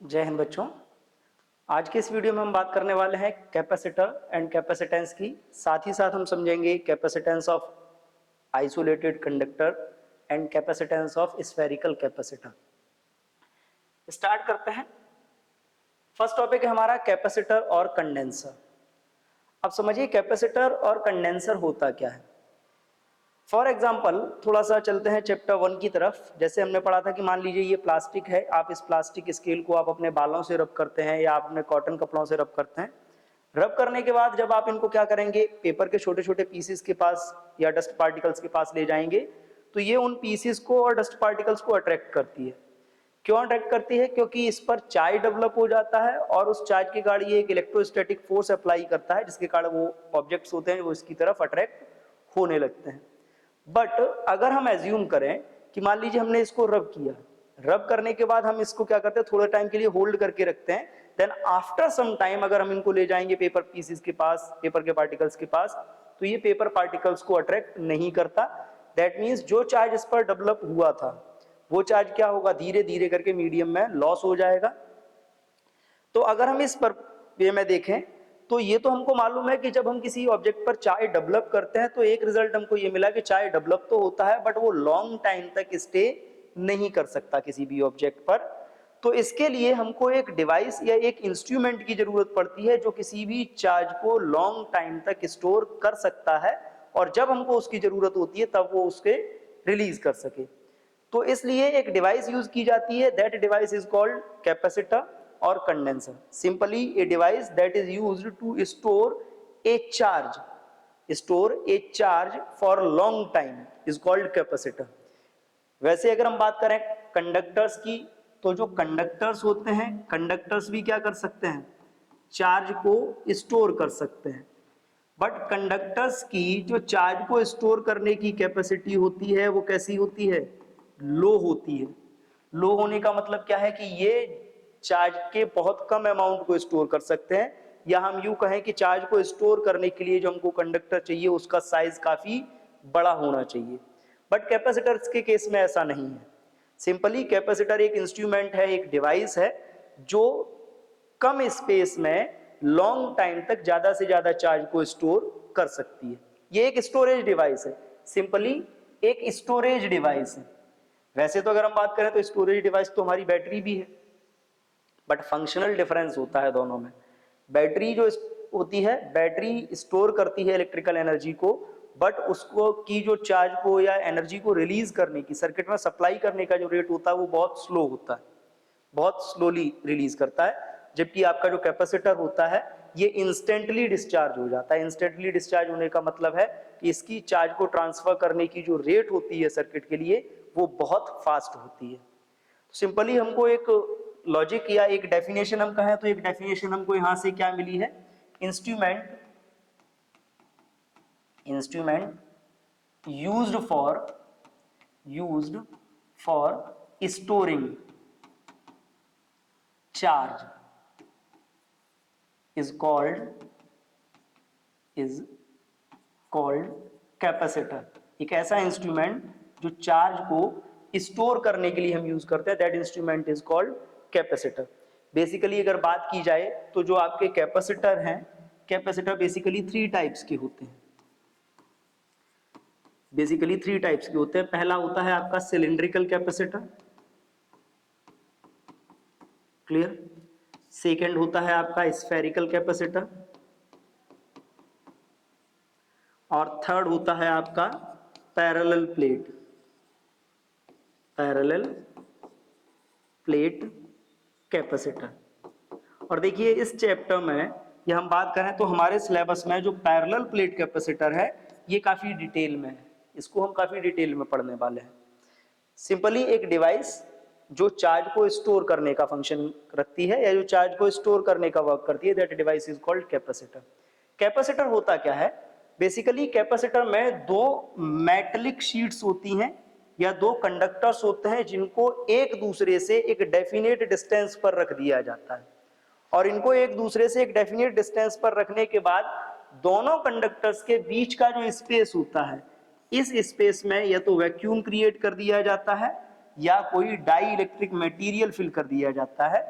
जय हिंद बच्चों। आज के इस वीडियो में हम बात करने वाले हैं कैपेसिटर एंड कैपेसिटेंस की। साथ ही साथ हम समझेंगे capacitance of isolated conductor and capacitance of spherical capacitor. Start करते हैं। फर्स्ट टॉपिक है हमारा कैपेसिटर और कंडेंसर। अब समझिए कैपेसिटर और कंडेंसर होता क्या है। फॉर एग्जाम्पल थोड़ा सा चलते हैं चैप्टर 1 की तरफ। जैसे हमने पढ़ा था कि मान लीजिए ये प्लास्टिक है, आप इस प्लास्टिक स्केल को आप अपने बालों से रब करते हैं या आप अपने कॉटन कपड़ों से रब करते हैं। रब करने के बाद जब आप इनको क्या करेंगे, पेपर के छोटे छोटे पीसेस के पास या डस्ट पार्टिकल्स के पास ले जाएंगे, तो ये उन पीसेस को और डस्ट पार्टिकल्स को अट्रैक्ट करती है। क्यों अट्रैक्ट करती है? क्योंकि इस पर चार्ज डेवलप हो जाता है और उस चार्ज के कारण ये एक इलेक्ट्रोस्टैटिक फोर्स अप्लाई करता है, जिसके कारण वो ऑब्जेक्ट्स होते हैं वो इसकी तरफ अट्रैक्ट होने लगते हैं। बट अगर हम एज्यूम करें कि मान लीजिए हमने इसको रब किया, रब करने के बाद हम इसको क्या करते हैं, थोड़े टाइम के लिए होल्ड करके रखते हैं। देन आफ्टर सम टाइम अगर हम इनको ले जाएंगे पेपर पीसेस के पास, पेपर के पार्टिकल्स के पास, तो ये पेपर पार्टिकल्स को अट्रैक्ट नहीं करता। दैट मीन्स जो चार्ज इस पर डेवलप हुआ था वो चार्ज क्या होगा, धीरे धीरे करके मीडियम में लॉस हो जाएगा। तो अगर हम इस पर वे में देखें तो ये तो हमको मालूम है कि जब हम किसी ऑब्जेक्ट पर चार्ज डेवलप करते हैं तो एक रिजल्ट हमको ये मिला कि चार्ज डेवलप तो होता है बट वो लॉन्ग टाइम तक स्टे नहीं कर सकता किसी भी ऑब्जेक्ट पर। तो इसके लिए हमको एक डिवाइस या एक इंस्ट्रूमेंट की जरूरत पड़ती है जो किसी भी चार्ज को लॉन्ग टाइम तक स्टोर कर सकता है और जब हमको उसकी जरूरत होती है तब वो उसके रिलीज कर सके। तो इसलिए एक डिवाइस यूज की जाती है, that device is called capacitor और condenser. Simply a device that is used to store a charge for long time is called capacitor. वैसे अगर हम बात करें कंडक्टर्स की, तो जो कंडक्टर्स होते हैं, कंडक्टर्स भी क्या कर सकते हैं, चार्ज को स्टोर कर सकते हैं। बट कंडक्टर्स की जो चार्ज को स्टोर करने की कैपेसिटी होती है वो कैसी होती है, लो होती है। लो होने का मतलब क्या है कि ये चार्ज के बहुत कम अमाउंट को स्टोर कर सकते हैं, या हम यूं कहें कि चार्ज को स्टोर करने के लिए जो हमको कंडक्टर चाहिए उसका साइज काफी बड़ा होना चाहिए। बट कैपेसिटर्स के केस में ऐसा नहीं है। सिंपली कैपेसिटर एक इंस्ट्रूमेंट है, एक डिवाइस है जो कम स्पेस में लॉन्ग टाइम तक ज्यादा से ज्यादा चार्ज को स्टोर कर सकती है। ये एक स्टोरेज डिवाइस है, सिंपली एक स्टोरेज डिवाइस है। वैसे तो अगर हम बात करें तो स्टोरेज डिवाइस तो हमारी बैटरी भी है, बट फंक्शनल डिफरेंस होता है दोनों में। बैटरी जो होती है, बैटरी स्टोर करती है इलेक्ट्रिकल एनर्जी को, बट उसको की जो चार्ज को या एनर्जी को रिलीज करने की, सर्किट में सप्लाई करने का जो रेट होता है वो बहुत स्लो होता है, बहुत स्लोली रिलीज करता है। जबकि आपका जो कैपेसिटर होता है ये इंस्टेंटली डिस्चार्ज हो जाता है। इंस्टेंटली डिस्चार्ज होने का मतलब है कि इसकी चार्ज को ट्रांसफर करने की जो रेट होती है सर्किट के लिए वो बहुत फास्ट होती है। सिंपली हमको एक लॉजिक या एक डेफिनेशन हम कहें तो एक डेफिनेशन हमको यहां से क्या मिली है, instrument used for storing charge is called capacitor. एक ऐसा इंस्ट्रूमेंट जो चार्ज को स्टोर करने के लिए हम यूज करते हैं, that instrument is called capacitor. Basically अगर बात की जाए तो जो आपके कैपेसिटर हैं, कैपेसिटर बेसिकली थ्री टाइप्स के होते हैं। पहला होता है आपका सिलिंड्रिकल कैपेसिटर, क्लियर। सेकेंड होता है आपका स्फेरिकल कैपेसिटर और थर्ड होता है आपका पैरेलल प्लेट कैपेसिटर। और देखिए इस चैप्टर में ये हम बात करें तो हमारे सिलेबस में जो पैरेलल प्लेट कैपेसिटर है ये काफी डिटेल में है, इसको हम काफी डिटेल में पढ़ने वाले हैं। सिंपली एक डिवाइस जो चार्ज को स्टोर करने का फंक्शन रखती है या जो चार्ज को स्टोर करने का वर्क करती है, that device is called capacitor. Capacitor होता क्या है, बेसिकली कैपेसिटर में दो मेटलिक शीट्स होती हैं या दो कंडक्टर्स होते हैं जिनको एक दूसरे से एक डेफिनेट डिस्टेंस पर रख दिया जाता है। और इनको एक दूसरे से एक डेफिनेट डिस्टेंस पर रखने के बाद दोनों कंडक्टर्स के बीच का जो स्पेस होता है, इस स्पेस में या तो वैक्यूम क्रिएट कर दिया जाता है या कोई डाई इलेक्ट्रिक मटेरियल फिल कर दिया जाता है।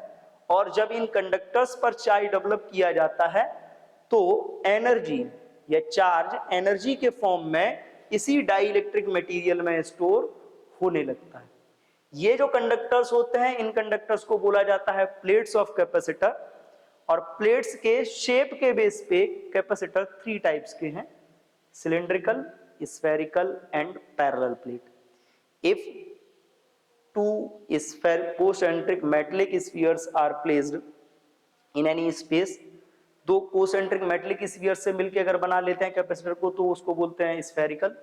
और जब इन कंडक्टर्स पर चार्ज डेवलप किया जाता है तो एनर्जी या चार्ज एनर्जी के फॉर्म में इसी डाइइलेक्ट्रिक मटेरियल में स्टोर होने लगता है। ये जो कंडक्टर्स होते हैं, इन कंडक्टर्स को बोला जाता है प्लेट्स ऑफ कैपेसिटर। और प्लेट्स के शेप के बेस पे कैपेसिटर 3 टाइप्स के हैं, cylindrical, spherical and parallel plate. If two concentric metallic spheres are placed in any space, दो concentric metallic spheres से मिलके अगर बना लेते हैं कैपेसिटर को तो उसको बोलते हैं स्फेरिकल।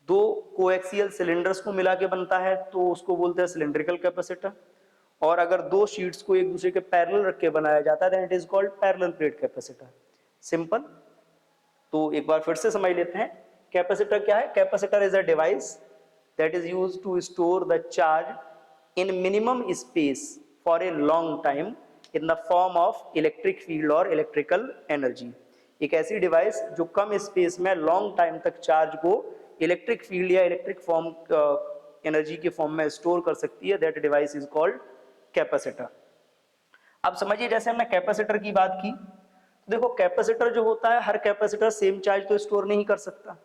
दो कोएक्सियल सिलेंडर्स को मिला के बनता है तो उसको बोलते हैं सिलिंड्रिकल कैपेसिटर। और अगर दो शीट्स को एक दूसरे के पैरेलल रख के बनाया जाता है then it is called parallel plate capacitor. Simple. तो एक बार फिर से समझ लेते हैं कैपेसिटर क्या है। Capacitor is a device that is used to store the charge in minimum space for a long time in the form of electric field or electrical energy। एक ऐसी डिवाइस जो कम स्पेस में लॉन्ग टाइम तक charge को electric field या electric form energy के form में store कर सकती है, that device is called capacitor. अब समझिए जैसे हमने कैपेसिटर की बात की, देखो कैपेसिटर जो होता है हर कैपेसिटर सेम चार्ज तो स्टोर नहीं कर सकता।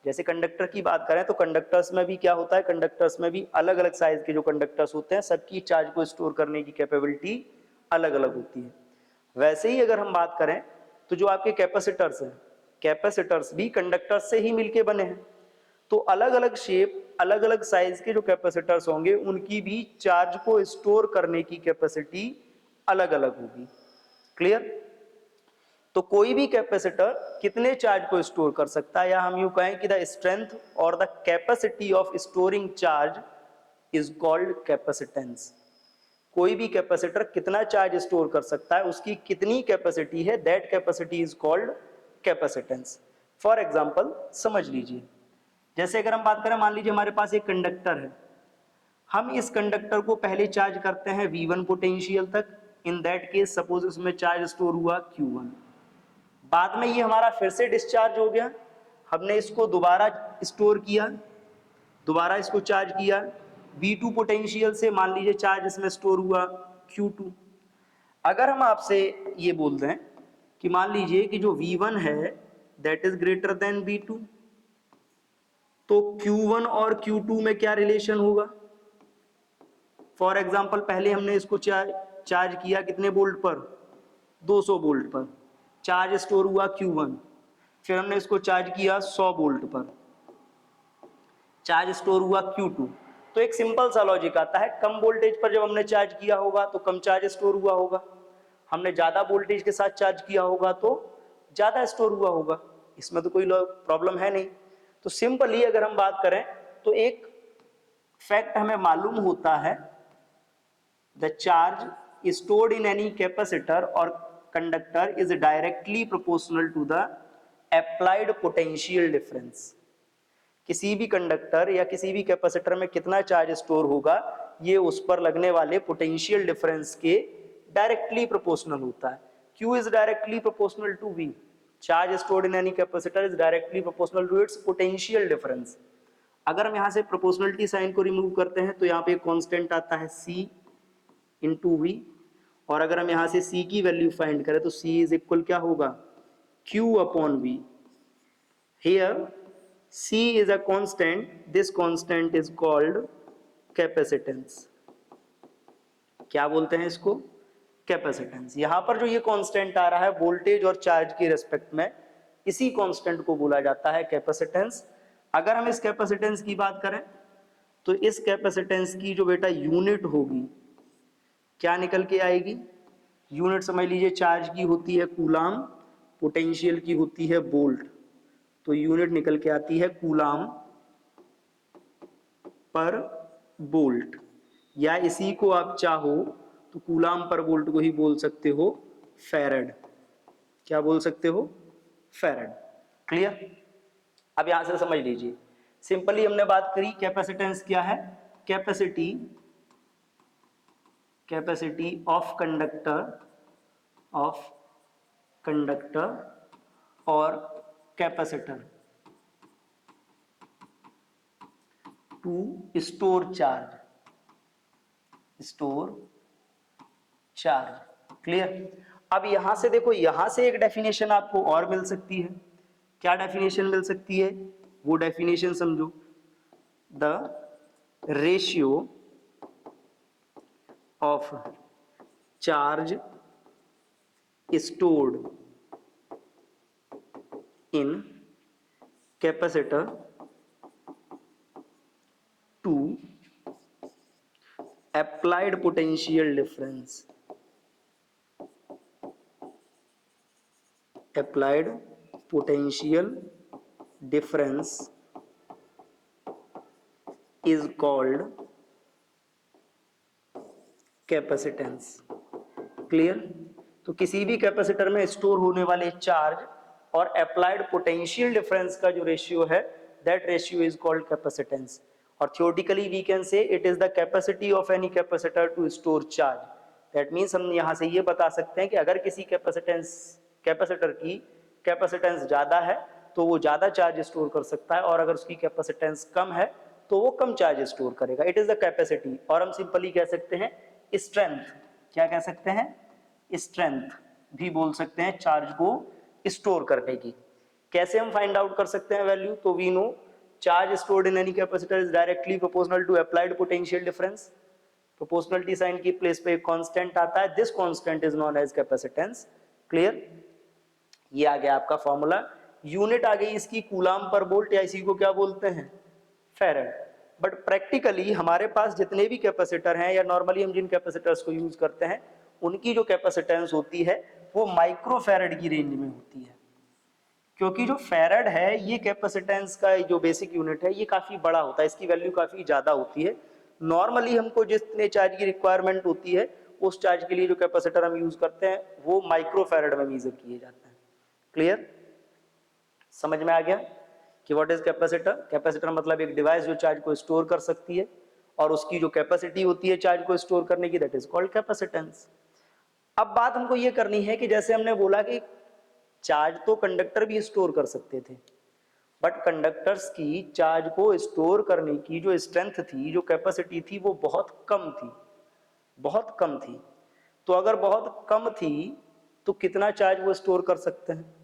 जैसे कंडक्टर की बात करें तो कंडक्टर्स में भी क्या होता है, कंडक्टर्स में भी अलग अलग साइज के जो कंडक्टर्स होते हैं सबकी चार्ज को स्टोर करने की कैपेबिलिटी अलग अलग होती है। वैसे ही अगर हम बात करें तो जो आपके कैपेसिटर्स हैं, कैपेसिटर्स भी कंडक्टर्स से ही मिलके बने हैं, तो अलग अलग शेप अलग अलग साइज के जो कैपेसिटर्स होंगे उनकी भी चार्ज को स्टोर करने की कैपेसिटी अलग अलग होगी। क्लियर। तो कोई भी कैपेसिटर कितने चार्ज को स्टोर कर सकता है, या हम यूं कहें कि द स्ट्रेंथ और the capacity of storing charge is called capacitance. कोई भी कैपेसिटर कितना चार्ज स्टोर कर सकता है, उसकी कितनी कैपेसिटी है, that capacity is called capacitance. For example समझ लीजिए, जैसे अगर हम बात करें, मान लीजिए हमारे पास एक कंडक्टर है, हम इस कंडक्टर को पहले चार्ज करते हैं V1 पोटेंशियल तक। इन दैट केस सपोज उसमें चार्ज स्टोर हुआ Q1। बाद में ये हमारा फिर से डिस्चार्ज हो गया, हमने इसको दोबारा स्टोर किया, दोबारा इसको चार्ज किया V2 पोटेंशियल से, मान लीजिए चार्ज इसमें स्टोर हुआ Q2। अगर हम आपसे ये बोल दें कि मान लीजिए कि जो V1 है that is greater than V2, तो Q1 और Q2 में क्या रिलेशन होगा। फॉर एग्जाम्पल पहले हमने इसको चार्ज किया कितने वोल्ट पर, 200 वोल्ट पर, चार्ज स्टोर हुआ Q1। फिर हमने इसको चार्ज किया 100 वोल्ट पर, चार्ज स्टोर हुआ Q2। तो एक सिंपल सा लॉजिक आता है, कम वोल्टेज पर जब हमने चार्ज किया होगा तो कम चार्ज स्टोर हुआ होगा, हमने ज्यादा वोल्टेज के साथ चार्ज किया होगा तो ज्यादा स्टोर हुआ होगा। इसमें तो कोई प्रॉब्लम है नहीं। तो सिंपली अगर हम बात करें तो एक फैक्ट हमें मालूम होता है, the charge stored in any capacitor और conductor is directly proportional to the applied potential difference. किसी भी कंडक्टर या किसी भी कैपेसिटर में कितना चार्ज स्टोर होगा ये उस पर लगने वाले पोटेंशियल डिफरेंस के डायरेक्टली प्रोपोर्शनल होता है। Q is directly proportional to V। Charge stored in any capacitor is directly proportional to its potential difference. अगर हम यहाँ से प्रोपोर्शनलिटी साइन को रिमूव करते हैं तो यहाँ पे कांस्टेंट आता है C इंटू V, और अगर हम यहाँ से C की वैल्यू फाइंड करें तो C इज इक्वल क्या होगा, Q upon V। Here C is a constant, this constant is called capacitance। क्या बोलते हैं इसको, कैपेसिटेंस। यहां पर जो ये कांस्टेंट आ रहा है वोल्टेज और चार्ज की रेस्पेक्ट में, इसी कांस्टेंट को बोला जाता है कैपेसिटेंस। अगर हम इस कैपेसिटेंस की बात करें तो इस कैपेसिटेंस की जो बेटा यूनिट होगी क्या निकल के आएगी, यूनिट समझ लीजिए चार्ज की होती है कूलाम, पोटेंशियल की होती है वोल्ट, तो यूनिट निकल के आती है कूलाम पर वोल्ट, या इसी को आप चाहो तो कूलाम पर वोल्ट को ही बोल सकते हो फैरेड। क्या बोल सकते हो, फैरेड। क्लियर। अब यहां से समझ लीजिए, सिंपली हमने बात करी कैपेसिटेंस क्या है, कैपेसिटी ऑफ कंडक्टर और capacitor to store charge. Clear. अब यहां से देखो, यहां से एक डेफिनेशन आपको और मिल सकती है। क्या डेफिनेशन मिल सकती है? वो डेफिनेशन समझो, the ratio of charge stored in capacitor to applied potential difference, applied potential difference is called capacitance। Clear. तो किसी भी कैपेसिटर में स्टोर होने वाले चार्ज और अप्लाइड पोटेंशियल डिफरेंस का जो रेशियो है, that ratio is called capacitance. और theoretically we can say it is the capacity of any capacitor to store charge. That means हम यहाँ से ये बता सकते हैं कि अगर किसी कैपेसिटर की कैपेसिटेंस ज़्यादा है तो वो ज़्यादा चार्ज स्टोर कर सकता है, और अगर उसकी कैपेसिटेंस कम है तो वो कम चार्ज स्टोर करेगा। इट इज़ द कैपेसिटी, और हम सिंपली कह सकते हैं स्ट्रेंथ। क्या कह सकते हैं? स्ट्रेंथ भी बोल सकते हैं चार्ज को स्टोर करने की। कैसे हम फाइंड आउट कर सकते हैं वैल्यू? तो we know charge stored in any capacitor is directly proportional to applied potential difference. Proportionality sign की प्लेस पे एक कांस्टेंट आता है, this constant is known as capacitance. Clear. ये आ गया आपका फॉर्मूला। यूनिट आ गई इसकी कूलाम पर वोल्ट, या इसी को क्या बोलते हैं? फेरेड। बट प्रैक्टिकली हमारे पास जितने भी कैपेसिटर हैं, या नॉर्मली हम जिन कैपेसिटर्स को यूज करते हैं, उनकी जो कैपेसिटेंस होती है वो माइक्रो फेरेड की रेंज में होती है। क्योंकि जो फेरेड है ये कैपेसिटेंस का जो बेसिक यूनिट है, ये काफ़ी बड़ा होता है, इसकी वैल्यू काफ़ी ज़्यादा होती है। नॉर्मली हमको जितने चार्ज की रिक्वायरमेंट होती है, उस चार्ज के लिए जो कैपेसिटर हम यूज़ करते हैं वो माइक्रो फेरेड में मेजर किए जाते हैं। क्लियर। समझ में आ गया कि व्हाट इज कैपेसिटर? कैपेसिटर मतलब एक डिवाइस जो चार्ज को स्टोर कर सकती है, और उसकी जो कैपेसिटी होती है चार्ज को स्टोर करने की, दैट इज कॉल्ड कैपेसिटेंस। अब बात हमको ये करनी है कि जैसे हमने बोला कि चार्ज तो कंडक्टर भी स्टोर कर सकते थे, बट कंडक्टर्स की चार्ज को स्टोर करने की जो स्ट्रेंथ थी, जो कैपेसिटी थी, वो बहुत कम थी, बहुत कम थी। तो अगर बहुत कम थी तो कितना चार्ज वो स्टोर कर सकते हैं,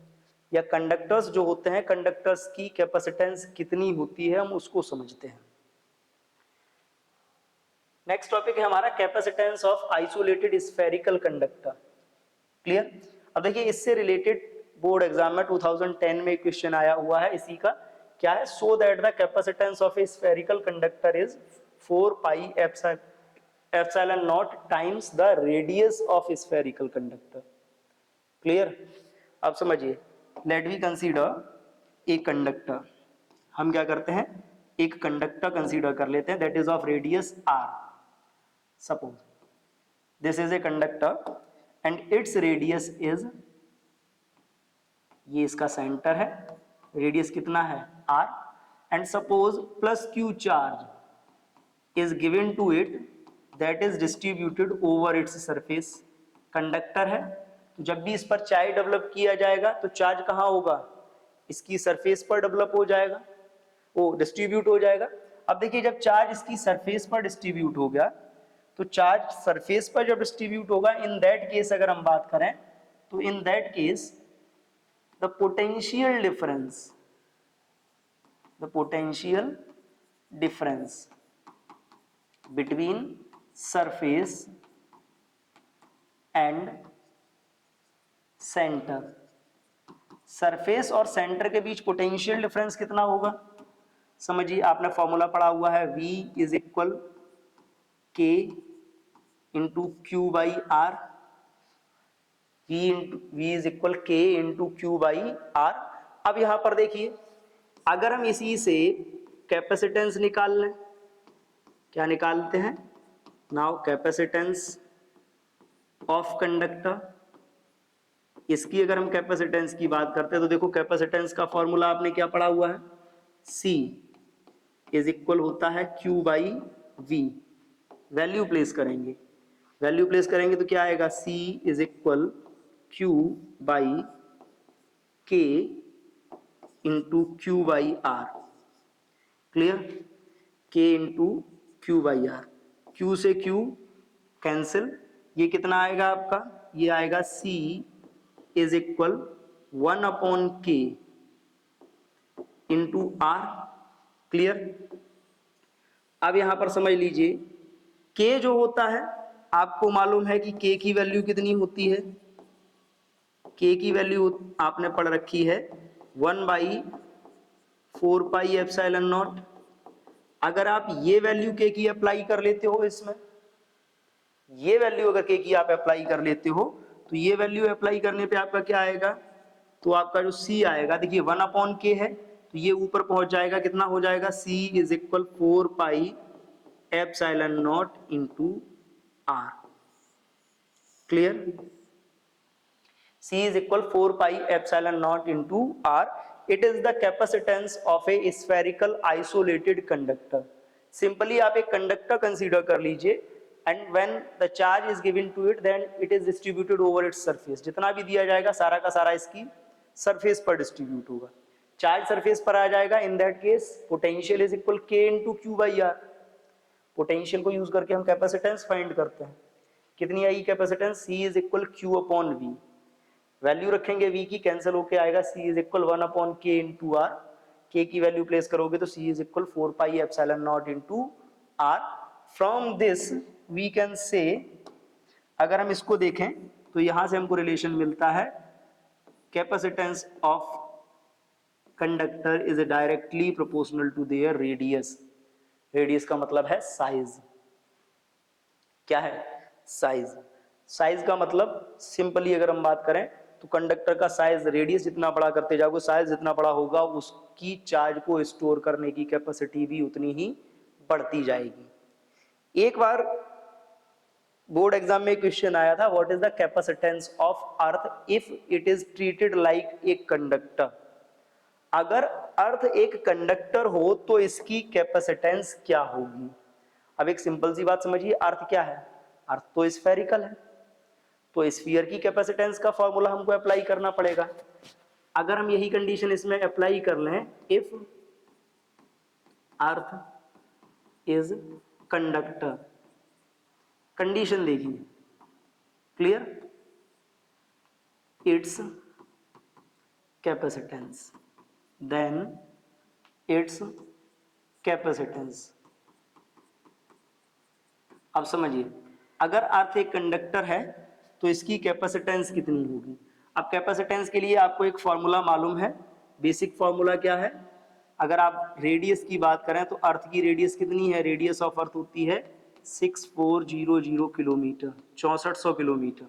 या कंडक्टर्स जो होते हैं, कंडक्टर्स की कैपेसिटेंस कितनी होती है, हम उसको समझते हैं। नेक्स्ट टॉपिक है हमारा capacitance of isolated spherical conductor. Clear. अब देखिए इससे रिलेटेड बोर्ड एग्जाम में 2010 में क्वेश्चन आया हुआ है इसी का। क्या है? So that the capacitance of a spherical conductor is 4 pi epsilon naught times the radius of spherical conductor. Clear. अब समझिए, let we consider a conductor. हम क्या करते हैं? एक कंडक्टर कंसीडर कर लेते हैं, that is of radius r। Suppose this is a conductor and its radius is, ये इसका सेंटर है, रेडियस कितना है? r। And suppose plus q charge is given to it, that is distributed over its surface. Conductor है तो जब भी इस पर चार्ज डेवलप किया जाएगा तो चार्ज कहाँ होगा? इसकी सरफेस पर डेवलप हो जाएगा, वो डिस्ट्रीब्यूट हो जाएगा। अब देखिए जब चार्ज इसकी सरफेस पर डिस्ट्रीब्यूट हो गया, तो चार्ज सरफेस पर जब डिस्ट्रीब्यूट होगा, इन दैट केस अगर हम बात करें तो इन that case the potential difference between surface and centre, surface और सेंटर के बीच पोटेंशियल डिफरेंस कितना होगा? समझिए, आपने फॉर्मूला पढ़ा हुआ है, V is equal K into Q by R. V is equal K into Q by R. अब यहां पर देखिए, अगर हम इसी से कैपेसिटेंस निकाल लें, क्या निकालते हैं? नाउ कैपेसिटेंस ऑफ कंडक्टर, इसकी अगर हम कैपेसिटेंस की बात करते हैं तो देखो कैपेसिटेंस का फॉर्मूला आपने क्या पढ़ा हुआ है? C इज इक्वल होता है Q by V। Value place करेंगे, वैल्यू प्लेस करेंगे तो क्या आएगा? C is equal Q by K into Q by R. Clear. K into Q by R, Q से Q कैंसिल, ये कितना आएगा आपका, ये आएगा C is equal 1/k into R। Clear. अब यहां पर समझ लीजिए K जो होता है, आपको मालूम है कि K की वैल्यू कितनी होती है, K की वैल्यू आपने पढ़ रखी है 1/4πε0। अगर आप ये वैल्यू K की अप्लाई कर लेते हो इसमें, ये वैल्यू अगर K की आप अप्लाई कर लेते हो, तो ये वैल्यू अप्लाई करने पे आपका क्या आएगा, तो आपका जो C आएगा, देखिए 1/k है, तो ये ऊपर पहुंच जाएगा, कितना हो जाएगा, C is equal 4πε0 into R। Clear. C is equal 4πε0 into R. It is the capacitance of a spherical isolated conductor. Simply आप एक कंडक्टर कंसीडर कर लीजिए, and when the charge is given to it, then it is distributed over its surface. जितना भी दिया जाएगा सारा का सारा इसकी सरफेस पर डिस्ट्रीब्यूट होगा, चार्ज सरफेस पर आ जाएगा। In that case potential is equal K into Q by R. Potential को यूज करके हम कैपेसिटेंस फाइंड करते हैं, कितनी आई capacitance, C is equal Q upon V। Value रखेंगे V की, कैंसिल होके आएगा C is equal 1/k into R। K की वैल्यू प्लेस करोगे तो C is equal 4πε0 into R। From this we can say, अगर हम इसको देखें तो यहां से हमको रिलेशन मिलता है, capacitance of conductor is directly proportional to their radius. Radius का मतलब है साइज। क्या है, साइज। साइज का मतलब सिंपली अगर हम बात करें तो कंडक्टर का साइज, रेडियस जितना बड़ा करते जाओगे, साइज जितना बड़ा होगा, उसकी चार्ज को स्टोर करने की कैपेसिटी भी उतनी ही बढ़ती जाएगी। एक बार बोर्ड एग्जाम में क्वेश्चन आया था, what is the capacitance of earth if it is treated like a conductor. अगर अर्थ एक कंडक्टर हो तो इसकी कैपेसिटेंस क्या होगी। अब एक सिंपल सी बात समझिए, अर्थ क्या है, अर्थ तो स्फेरिकल है, तो स्फीयर की कैपेसिटेंस का फॉर्मूला हमको अप्लाई करना पड़ेगा। अगर हम यही कंडीशन इसमें अप्लाई कर लें, if earth is conductor, condition देखिए, clear, its capacitance, then its capacitance. अब समझिए, अगर अर्थ एक कंडक्टर है तो इसकी कैपेसिटेंस कितनी होगी। अब कैपेसिटेंस के लिए आपको एक फॉर्मूला मालूम है, बेसिक फॉर्मूला क्या है, अगर आप रेडियस की बात करें तो अर्थ की रेडियस कितनी है, रेडियस ऑफ अर्थ होती है 6400 किलोमीटर, 6400 किलोमीटर।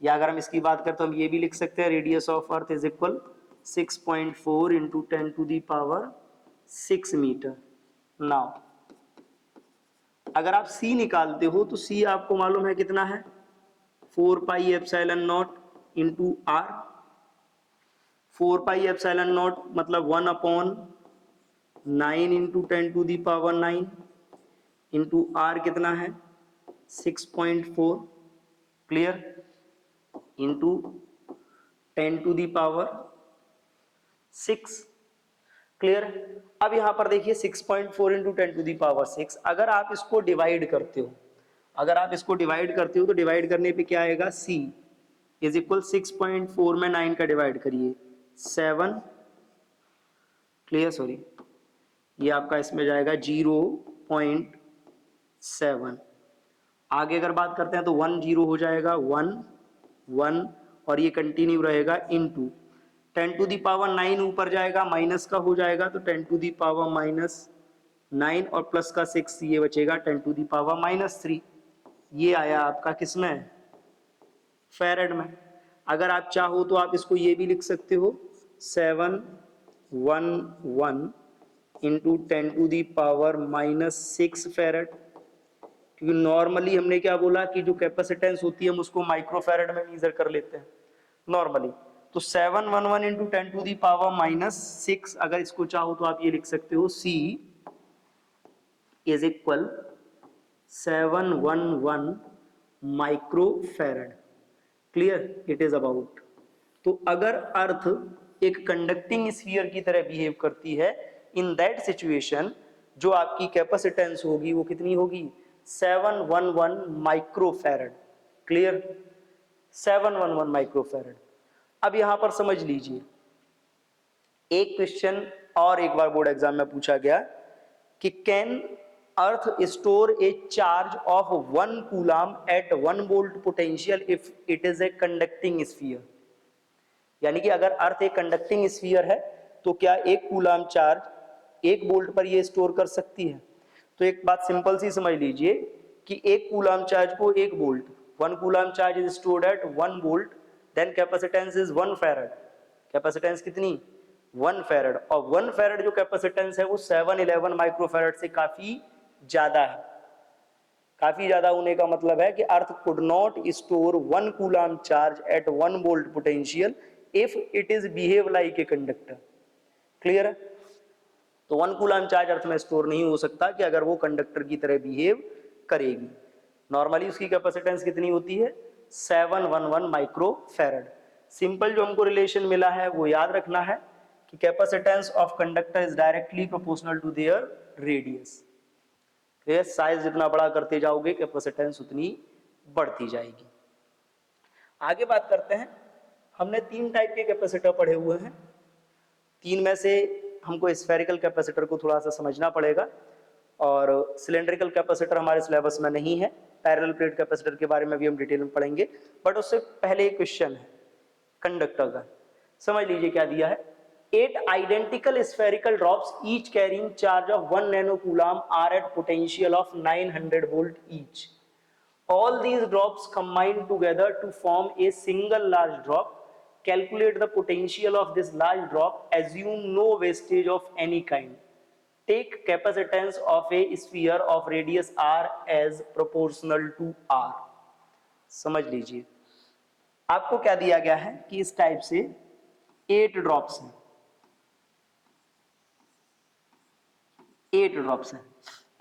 या अगर हम इसकी बात करें तो हम ये भी लिख सकते हैं, radius of earth is equal 6.4 into 10⁶ metre. Now अगर आप C निकालते हो तो C आपको मालूम है कितना है, 4πε0 इंटू R। 4πε0 मतलब 1/9 इंटू 10⁹ इंटू R कितना है 6.4, क्लियर, इंटू 10⁶, क्लियर। अब यहां पर देखिए 6.4 इंटू 10⁶, अगर आप इसको डिवाइड करते हो, अगर आप इसको डिवाइड करते हो तो डिवाइड करने पे क्या आएगा, C इज इक्वल 6.4 में 9 का डिवाइड करिए 7, क्लियर, सॉरी ये आपका इसमें जाएगा 0.7। आगे अगर बात करते हैं तो 1 0 हो जाएगा 1 1 और ये कंटिन्यू रहेगा इनटू 10⁹ ऊपर जाएगा, माइनस का हो जाएगा तो 10⁻⁻9 और प्लस का 6 ये बचेगा 10⁻⁻3। ये आया आपका किसमें, फैरेड में। अगर आप चाहो तो आप इसको ये भी लिख सकते हो 711 इंटू 10⁻⁻6 फैरेड, क्योंकि नॉर्मली हमने क्या बोला कि जो कैपेसिटेंस होती है हम उसको माइक्रोफैरेड में मेजर कर लेते हैं नॉर्मली। तो 711 इंटू 10⁻⁻6, अगर इसको चाहो तो आप ये लिख सकते हो C is equal 711 microfarad, clear, it is about. तो अगर अर्थ एक कंडक्टिंग स्फीयर की तरह बिहेव करती है, इन दैट सिचुएशन जो आपकी कैपेसिटेंस होगी वो कितनी होगी, 711 माइक्रोफैरेड। Clear, 711 microfarad. अब यहां पर समझ लीजिए, एक क्वेश्चन और एक बार बोर्ड एग्जाम में पूछा गया कि can earth store a charge of 1 coulomb at 1 volt potential if it is a conducting sphere. यानी कि अगर अर्थ एक कंडक्टिंग स्फीयर है तो क्या 1 कूलम चार्ज 1 वोल्ट पर ये स्टोर कर सकती है। तो एक बात सिंपल सी समझ लीजिए कि 1 कूलम चार्ज को 1 volt, 1 coulomb charge is stored at 1 volt, then capacitance is 1 farad. Capacitance कितनी, 1 फैरड, और 1 फैरड जो कैपेसिटेंस है वो 711 माइक्रोफैरड से काफी ज्यादा है। काफी ज्यादा होने का मतलब है कि earth could not store 1 coulomb charge at 1 volt potential if it is behave like a conductor. Clear है। तो 1 कूलम चार्ज अर्थ में स्टोर नहीं हो सकता कि अगर वो कंडक्टर की तरह बिहेव करेगी। नॉर्मली उसकी कैपेसिटेंस कितनी होती है, 711 माइक्रोफैरड। सिंपल जो हमको रिलेशन मिला है वो याद रखना है कि capacitance of conductor is directly proportional to their radius. Size जितना बड़ा करते जाओगे कैपेसिटेंस उतनी बढ़ती जाएगी। आगे बात करते हैं, हमने 3 टाइप के कैपेसिटर पढ़े हुए हैं। 3 में से हमको स्फेरिकल कैपेसिटर को थोड़ा सा समझना पड़ेगा, और सिलेंड्रिकल कैपेसिटर हमारे सिलेबस में नहीं है। पैरेलल प्लेट कैपेसिटर के बारे में भी हम डिटेल में पढ़ेंगे, बट उससे पहले एक क्वेश्चन है कंडक्टर का। समझ लीजिए क्या दिया है, 8 identical spherical drops each carrying charge of 1 nanocoulomb are at potential of 900 volt each. All these drops combine together to form a single large drop. Calculate the potential of this large drop. Assume no wastage of any kind. Take capacitance of a sphere of radius r as proportional to r. समझ लीजिए, आपको क्या दिया गया है कि इस type से 8 ड्रॉप्स हैं, 8 ड्रॉप्स हैं।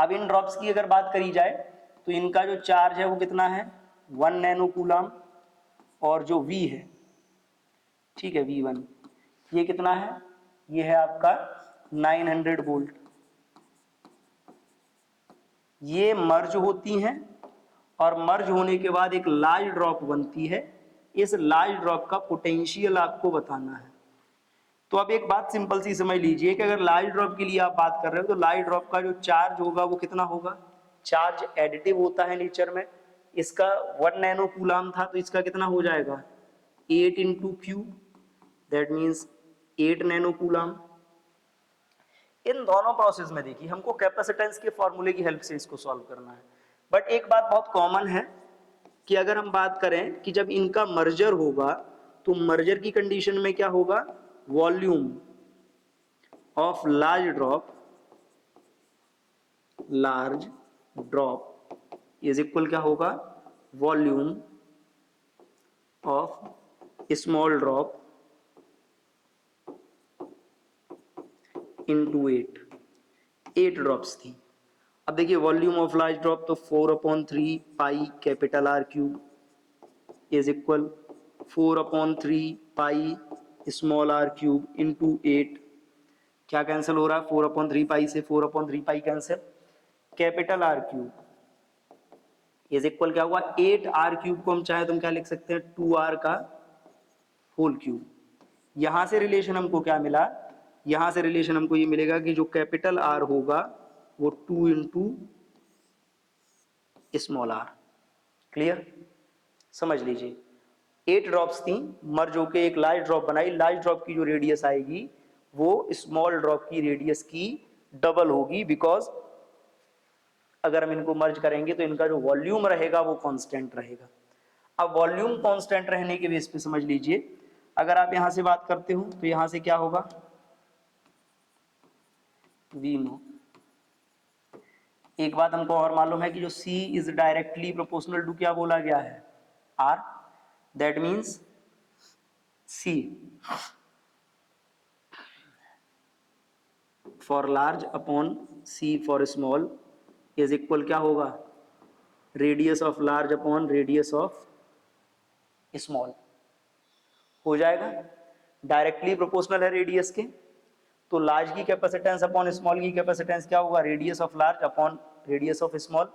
अब इन ड्रॉप्स की अगर बात करी जाए तो इनका जो चार्ज है वो कितना है, 1 नैनो कूलम, और जो V है, ठीक है, V1, ये कितना है, ये है आपका 900 वोल्ट। ये मर्ज होती हैं, और मर्ज होने के बाद एक लार्ज ड्रॉप बनती है। इस लार्ज ड्रॉप का पोटेंशियल आपको बताना है। तो अब एक बात सिंपल सी समझ लीजिए कि अगर लार्ज ड्रॉप के लिए आप बात कर रहे हो तो लार्ज ड्रॉप का जो चार्ज होगा वो कितना होगा, चार्ज एडिटिव होता है नेचर में। इसका 1 नैनो कूलम था तो इसका कितना हो जाएगा, 8 into Q, that means 8 nano coulomb. इन दोनों प्रोसेस में देखिए हमको कैपेसिटेंस के फॉर्मूले की हेल्प से इसको सॉल्व करना है। बट एक बात बहुत कॉमन है कि अगर हम बात करें कि जब इनका मर्जर होगा तो मर्जर की कंडीशन में क्या होगा, volume of large drop is equal क्या होगा, volume of small drop into 8 drops थी। अब देखिए वॉल्यूम ऑफ लार्ज ड्रॉप तो 4/3 pi capital R cube is equal 4/3 pi small R cube into 8। क्या कैंसिल हो रहा है, 4/3 पाई से 4/3 pi cancel, capital R cube is equal क्या हुआ, 8 आर क्यूब को हम चाहे तो हम क्या लिख सकते हैं, 2r का होल क्यूब। यहां से रिलेशन हमको क्या मिला, यहां से रिलेशन हमको ये मिलेगा कि जो कैपिटल आर होगा वो 2 इंटू स्मॉल आर। क्लियर, समझ लीजिए 8 ड्रॉप्स थी, मर्ज होके एक लार्ज ड्रॉप बनाई। लार्ज ड्रॉप की जो रेडियस आएगी वो स्मॉल ड्रॉप की रेडियस की डबल होगी, बिकॉज अगर हम इनको मर्ज करेंगे तो इनका जो वॉल्यूम रहेगा वो कांस्टेंट रहेगा। अब वॉल्यूम कांस्टेंट रहने के बेस पे समझ लीजिए, अगर आप यहां से बात करते हो तो यहां से क्या होगा, V नो। एक बात हमको और मालूम है कि जो C is directly proportional to क्या बोला गया है, R, that means C for large upon C for small is equal क्या होगा, radius of large upon radius of small. हो जाएगा, डायरेक्टली प्रोपोर्शनल है रेडियस के, तो लार्ज की कैपेसिटेंस अपॉन स्मॉल की कैपेसिटेंस क्या होगा, radius of large upon radius of small.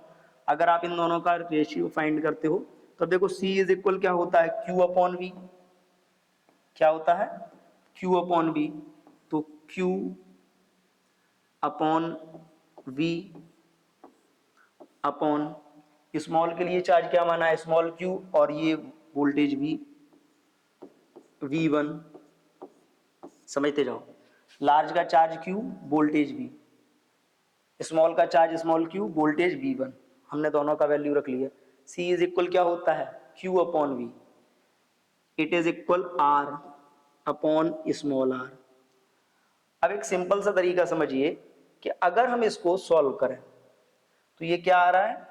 अगर आप इन दोनों का रेशियो फाइंड करते हो तो देखो C इज इक्वल क्या होता है, Q अपॉन V। क्या होता है, Q अपॉन V। तो Q upon V upon small के लिए चार्ज क्या माना है, स्मॉल q, और ये वोल्टेज V V1। समझते जाओ, लार्ज का charge Q, voltage V, small का charge small q, voltage V1। हमने दोनों का वैल्यू रख लिया। C इज इक्वल क्या होता है, Q upon V, it is equal R upon small r। अब एक सिंपल सा तरीका समझिए कि अगर हम इसको सॉल्व करें तो ये क्या आ रहा है,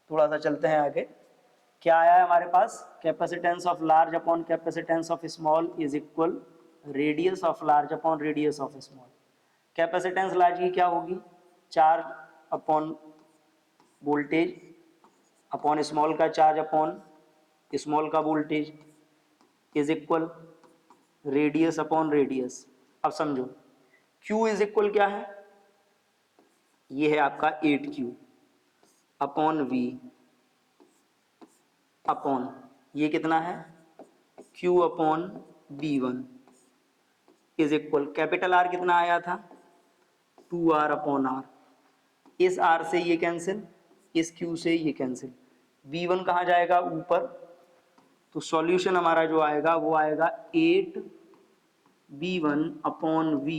थोड़ा सा चलते हैं आगे। क्या आया है हमारे पास, capacitance of large upon capacitance of small is equal radius of large upon radius of small. Capacitance large की क्या होगी, charge upon voltage upon small का चार्ज अपॉन स्मॉल का voltage is equal radius upon radius. अब समझो, Q is equal क्या है, ये है आपका 8Q अपॉन V अपॉन ये कितना है, Q upon V1 is equal capital R कितना आया था, 2R अपॉन R। इस R से ये कैंसिल, इस Q से ये कैंसिल, V1 कहाँ जाएगा, ऊपर। तो सॉल्यूशन हमारा जो आएगा वो आएगा 8V1 upon V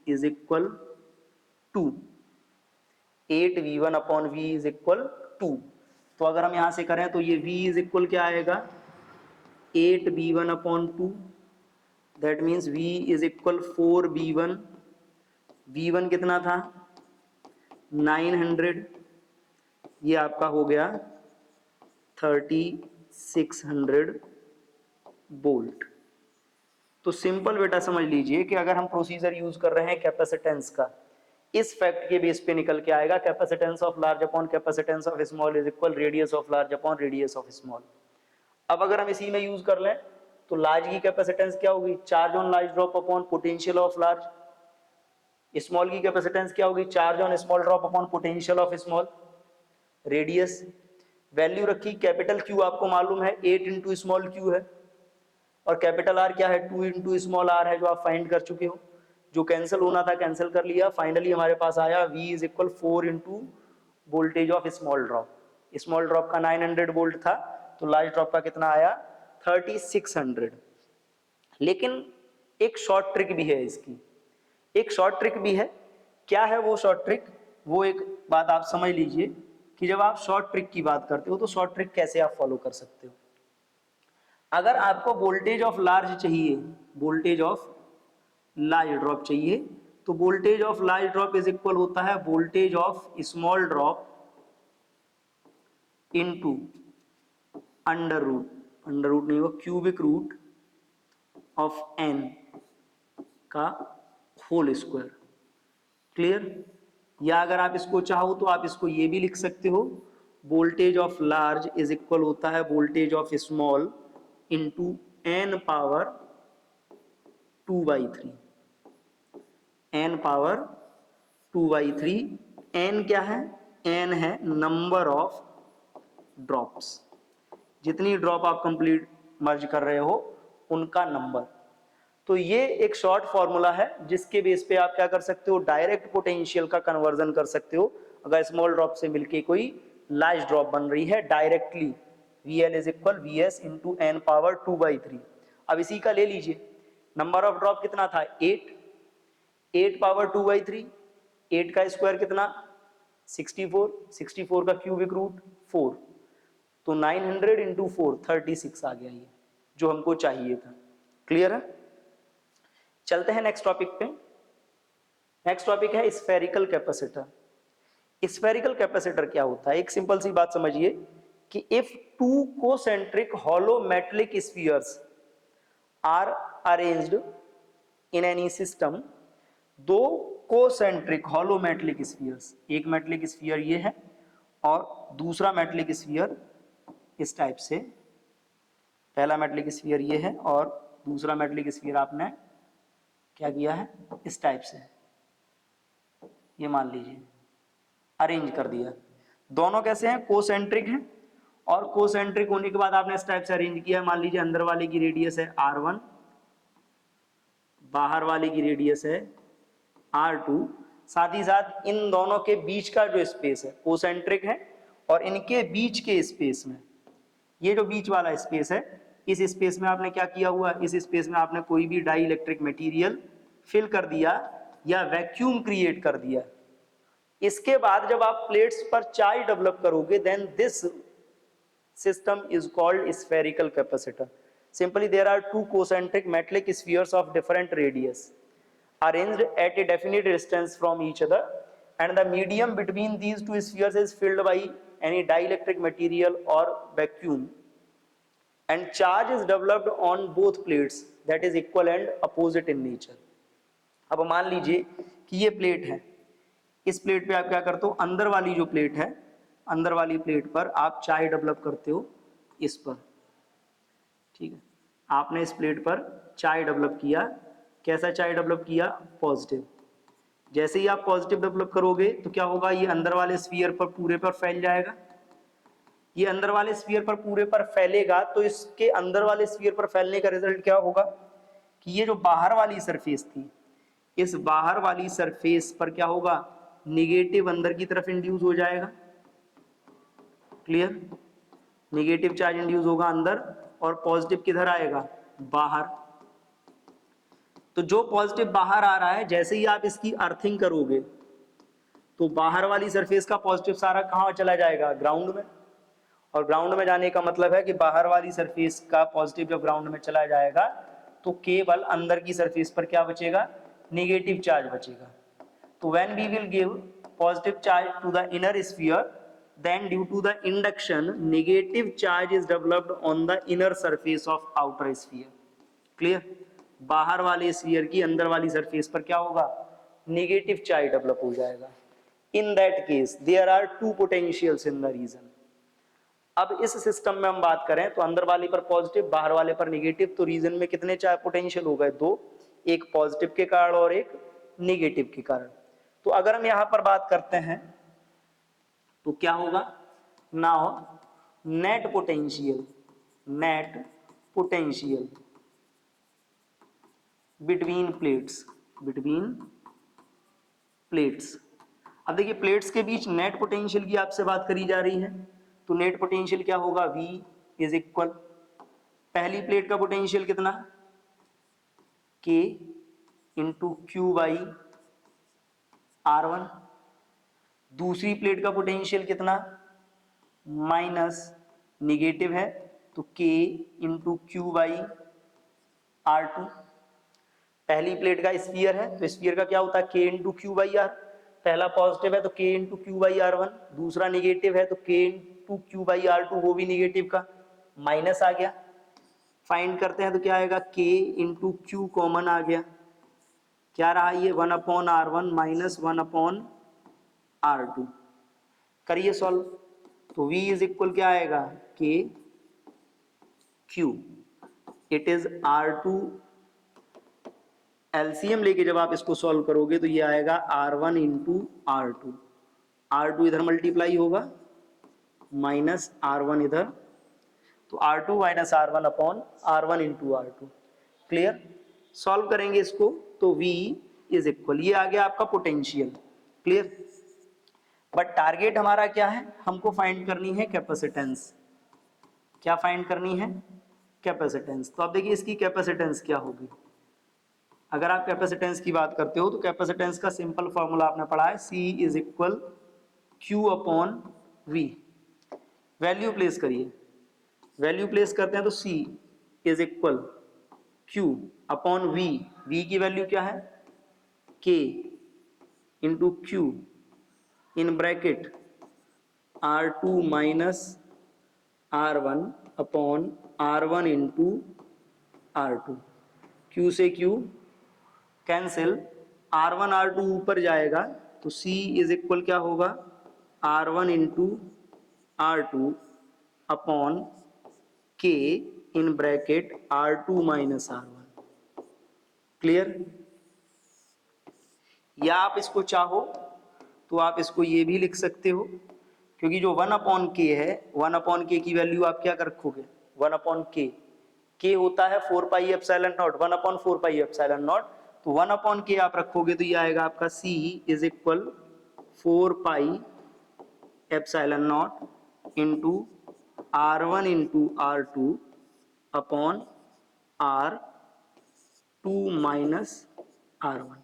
is equal 2। 8V1 upon V is equal 2। तो अगर हम यहां से करें तो ये V इज इक्वल क्या आएगा, 8V1 upon 2, that means V is equal 4V1। V1 कितना था, 900, ये आपका हो गया 3600 वोल्ट। तो सिंपल बेटा समझ लीजिए कि अगर हम प्रोसीजर यूज कर रहे हैं कैपेसिटेंस का, इस फैक्ट के बेस पे निकल के आएगा capacitance of large upon capacitance of small is equal radius of large upon radius of small. अब अगर हम इसी में यूज कर लें तो लार्ज की कैपेसिटेंस क्या होगी, charge on large drop upon potential of large. Small की कैपेसिटेंस क्या होगी, charge on small drop upon potential of small. Radius value रखी, कैपिटल Q आपको मालूम है 8 इंटू स्मॉल q है, और कैपिटल R क्या है, 2 इंटू स्मॉल r है, जो आप फाइंड कर चुके हो। जो कैंसिल होना था कैंसिल कर लिया। फाइनली हमारे पास आया V is equal 4 into voltage of small drop. Small drop का 900 वोल्ट था, तो लार्ज ड्रॉप का कितना आया, 3600। लेकिन एक शॉर्ट ट्रिक भी है इसकी, एक शॉर्ट ट्रिक भी है। क्या है वो शॉर्ट ट्रिक, वो एक बात आप समझ लीजिए कि जब आप शॉर्ट ट्रिक की बात करते हो तो शॉर्ट ट्रिक कैसे आप फॉलो कर सकते हो। अगर आपको वोल्टेज ऑफ लार्ज चाहिए, वोल्टेज ऑफ लार्ज ड्रॉप चाहिए, तो voltage of large drop is equal होता है voltage of small drop into under root नहीं वो क्यूबिक रूट ऑफ n का होल स्क्वायर। क्लियर। या अगर आप इसको चाहो तो आप इसको ये भी लिख सकते हो, voltage of large is equal होता है voltage of small into n power 2/3। n power 2/3। n क्या है, n है नंबर ऑफ ड्रॉप्स, जितनी ड्रॉप आप कंप्लीट मर्ज कर रहे हो उनका नंबर। तो ये एक शॉर्ट फॉर्मूला है जिसके बेस पे आप क्या कर सकते हो, डायरेक्ट पोटेंशियल का कन्वर्जन कर सकते हो। अगर स्मॉल ड्रॉप से मिलके कोई लार्ज ड्रॉप बन रही है directly, VL is equal VS into n power 2/3। अब इसी का ले लीजिए, नंबर ऑफ ड्रॉप कितना था 8, 8 पावर 2/3, 8 का स्क्वायर कितना 64, 64 का क्यूबिक रूट 4, तो 900 इंटू 4 36 आ गया, ये जो हमको चाहिए था। क्लियर है। चलते हैं नेक्स्ट टॉपिक पे। नेक्स्ट टॉपिक है स्फेरिकल कैपेसिटर। स्फेरिकल कैपेसिटर क्या होता है, एक सिंपल सी बात समझिए कि if two concentric hollow metallic spheres are arranged in any system, दो कोसेंट्रिक हॉलो मेटलिक स्फीयर्स, एक मेटलिक स्फीयर ये है और दूसरा मेटलिक स्फीयर इस टाइप से, पहला मेटलिक स्फीयर ये है और दूसरा मेटलिक स्फीयर आपने क्या किया है इस टाइप से, ये मान लीजिए अरेंज कर दिया। दोनों कैसे हैं, कोसेंट्रिक हैं और कोसेंट्रिक होने के बाद आपने इस टाइप से अरेंज किया है। मान लीजिए अंदर वाले की रेडियस है r1, बाहर वाले की रेडियस है r2। साथ ही साथ इन दोनों के बीच का जो स्पेस है कोसेंट्रिक है, और इनके बीच के स्पेस में, ये जो बीच वाला स्पेस है, इस स्पेस में आपने क्या किया हुआ, इस स्पेस में आपने कोई भी डाई इलेक्ट्रिक मटेरियल फिल कर दिया या वैक्यूम क्रिएट कर दिया। इसके बाद जब आप प्लेट्स पर चार्ज डेवलप करोगे, then this system is called spherical capacitor. Simply there are two concentric metallic spheres of different radius arranged at a definite distance from each other, and the medium between these two spheres is filled by any dielectric material or vacuum, and charge is developed on both plates that is equal and opposite in nature. अब मान लीजिए कि ये plate है, इस plate पे आप क्या करते हो, अंदर वाली जो प्लेट है, अंदर वाली प्लेट पर आप चार्ज डेवलप करते हो इस पर, ठीक है। आपने इस प्लेट पर चार्ज डेवलप किया, कैसा चार्ज डेवलप किया, पॉजिटिव। जैसे ही आप पॉजिटिव डेवलप करोगे तो क्या होगा, ये अंदर वाले स्फीयर पर पूरे पर फैल जाएगा। ये अंदर वाले स्फीयर पर पूरे पर फैलेगा तो इसके अंदर वाले स्फीयर पर फैलने का रिजल्ट क्या होगा कि ये जो बाहर वाली सरफेस थी, इस बाहर वाली सरफेस पर क्या होगा, निगेटिव अंदर की तरफ इंड्यूस हो जाएगा। क्लियर, निगेटिव चार्ज इंड्यूस होगा अंदर और पॉजिटिव किधर आएगा, बाहर। तो जो पॉजिटिव बाहर आ रहा है, जैसे ही आप इसकी अर्थिंग करोगे तो बाहर वाली सरफेस का पॉजिटिव सारा कहाँ चला जाएगा, ग्राउंड में। और ग्राउंड में जाने का मतलब है कि बाहर वाली सरफेस का पॉजिटिव जब ग्राउंड में चला जाएगा तो केवल अंदर की सरफेस पर क्या बचेगा, निगेटिव चार्ज बचेगा। तो when we will give positive charge to the inner sphere, then due to the induction negative charge is developed on the inner surface of outer sphere. Clear? बाहर वाले स्फीयर की अंदर वाली सरफेस पर क्या होगा, नेगेटिव चार्ज डेवलप हो जाएगा। In that case there are two potentials in the region. अब इस सिस्टम में हम बात करें तो अंदर वाले पर पॉजिटिव, बाहर वाले पर नेगेटिव, तो रीजन में कितने चार्ज पोटेंशियल हो गए, दो, एक पॉजिटिव के कारण और एक नेगेटिव के कारण। तो अगर हम यहां पर बात करते हैं तो क्या होगा, now net potential between plates. अब देखिए प्लेट्स के बीच नेट पोटेंशियल की आपसे बात करी जा रही है, तो नेट पोटेंशियल क्या होगा, V इज इक्वल, पहली प्लेट का पोटेंशियल कितना, K into Q by R1, दूसरी प्लेट का पोटेंशियल कितना, माइनस, निगेटिव है तो K into Q by R2। पहली प्लेट का स्फीयर है तो स्फीयर का क्या होता है, K into Q by R। पहला पॉजिटिव है तो K into Q by R1, दूसरा निगेटिव है तो K into Q by R2, वो भी निगेटिव का, माइनस आ गया। फाइंड करते हैं तो क्या आएगा, K इंटू क्यू कॉमन आ गया, क्या रहा ये, 1/R1 माइनस 1/R2। करिए सॉल्व, तो V इज इक्वल क्या आएगा, K Q, it is R2। LCM लेके जब आप इसको सॉल्व करोगे तो ये आएगा R1 इंटू R2, R2 इधर मल्टीप्लाई होगा माइनस R1 इधर, तो R2 minus R1 upon R1 into R2। Clear, solve करेंगे इसको तो V इज इक्वल, ये आ गया आपका पोटेंशियल। क्लियर, बट टारगेट हमारा क्या है, हमको फाइंड करनी है कैपेसिटेंस। क्या फाइंड करनी है, कैपेसिटेंस। तो अब देखिए इसकी कैपेसिटेंस क्या होगी। अगर आप कैपेसिटेंस की बात करते हो तो कैपेसिटेंस का सिंपल फॉर्मूला आपने पढ़ा है, C is equal Q upon V। Value place करिए, वैल्यू प्लेस करते हैं तो C is equal Q upon V। V की वैल्यू क्या है, K into Q in bracket R2 minus R1 upon R1 into R2। Q से Q cancel, R1 R2 ऊपर जाएगा तो C इज इक्वल क्या होगा, R1 into R2 upon K in bracket R2 minus R1। Clear, या आप इसको चाहो तो आप इसको ये भी लिख सकते हो क्योंकि जो 1/k है, 1/k की वैल्यू आप क्या कर रखोगे, 1/k, k होता है 4πε0, 1/4πε0, तो 1/k आप रखोगे तो ये आएगा आपका c is equal 4πε0 into r1 into r2 upon r2 minus r1.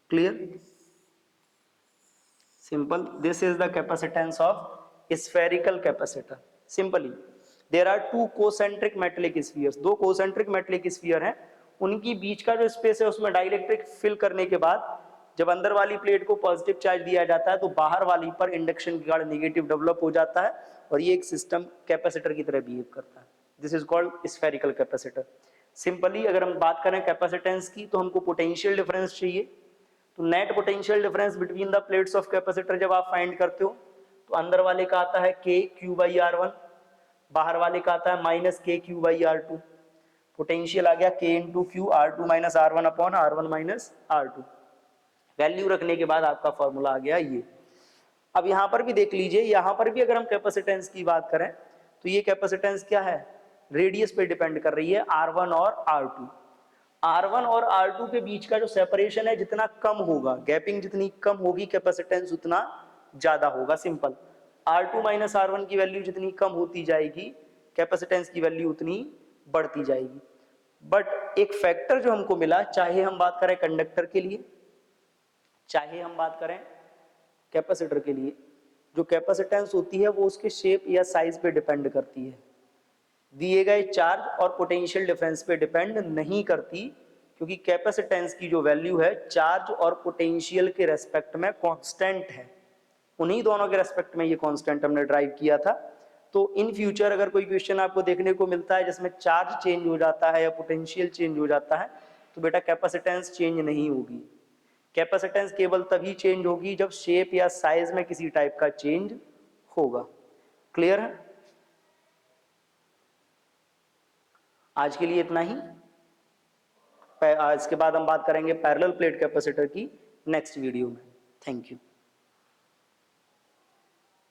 Clear? Simple. This is the capacitance of spherical capacitor. Simply, there are two concentric metallic spheres. दो concentric metallic sphere हैं, उनकी बीच का जो स्पेस है उसमें dielectric fill करने के बाद जब अंदर वाली प्लेट को पॉजिटिव चार्ज दिया जाता है तो बाहर वाली पर इंडक्शन के कारण नेगेटिव डेवलप हो जाता है और ये एक सिस्टम कैपेसिटर की तरह बिहेव करता है. This is called spherical capacitor. Simply अगर हम बात करें कैपेसिटेंस की तो हमको पोटेंशियल डिफरेंस चाहिए. तो net potential difference between the plates of capacitor जब आप फाइंड करते हो तो अंदर वाले का आता है k q/r1, बाहर वाले का आता है माइनस k q/r2. पोटेंशियल आ गया k into Q r2 minus r1 upon r1 minus r2. Value रखने के बाद आपका फॉर्मूला आ गया ये. अब यहां पर भी देख लीजिए, यहां पर भी अगर हम कैपेसिटेंस की बात करें तो ये कैपेसिटेंस क्या है, रेडियस पे डिपेंड कर रही है, R1 और R2. R1 और R2 के बीच का जो सेपरेशन है जितना कम होगा, गैपिंग जितनी कम होगी कैपेसिटेंस उतना ज्यादा होगा. सिंपल. R2 माइनस R1 की वैल्यू जितनी कम होती जाएगी कैपेसिटेंस की वैल्यू उतनी बढ़ती जाएगी. बट एक फैक्टर जो हमको मिला, चाहे हम बात करें कंडक्टर के लिए चाहे हम बात करें कैपेसिटर के लिए, जो कैपेसिटेंस होती है वो उसके शेप या साइज पे डिपेंड करती है, दिए गए चार्ज और पोटेंशियल डिफरेंस पे डिपेंड नहीं करती. क्योंकि कैपेसिटेंस की जो वैल्यू है चार्ज और पोटेंशियल के रेस्पेक्ट में कांस्टेंट है. उन्हीं दोनों के रेस्पेक्ट में ये कांस्टेंट हमने ड्राइव किया था. तो इन फ्यूचर अगर कोई क्वेश्चन आपको देखने को मिलता है जिसमें चार्ज चेंज हो जाता है या पोटेंशियल चेंज हो जाता है तो बेटा कैपेसिटेंस चेंज नहीं होगी. कैपेसिटेंस केवल तभी चेंज होगी जब शेप या साइज में किसी टाइप का चेंज होगा. क्लियर है? आज के लिए इतना ही. इसके बाद हम बात करेंगे पैरेलल प्लेट कैपेसिटर की नेक्स्ट वीडियो में. Thank you.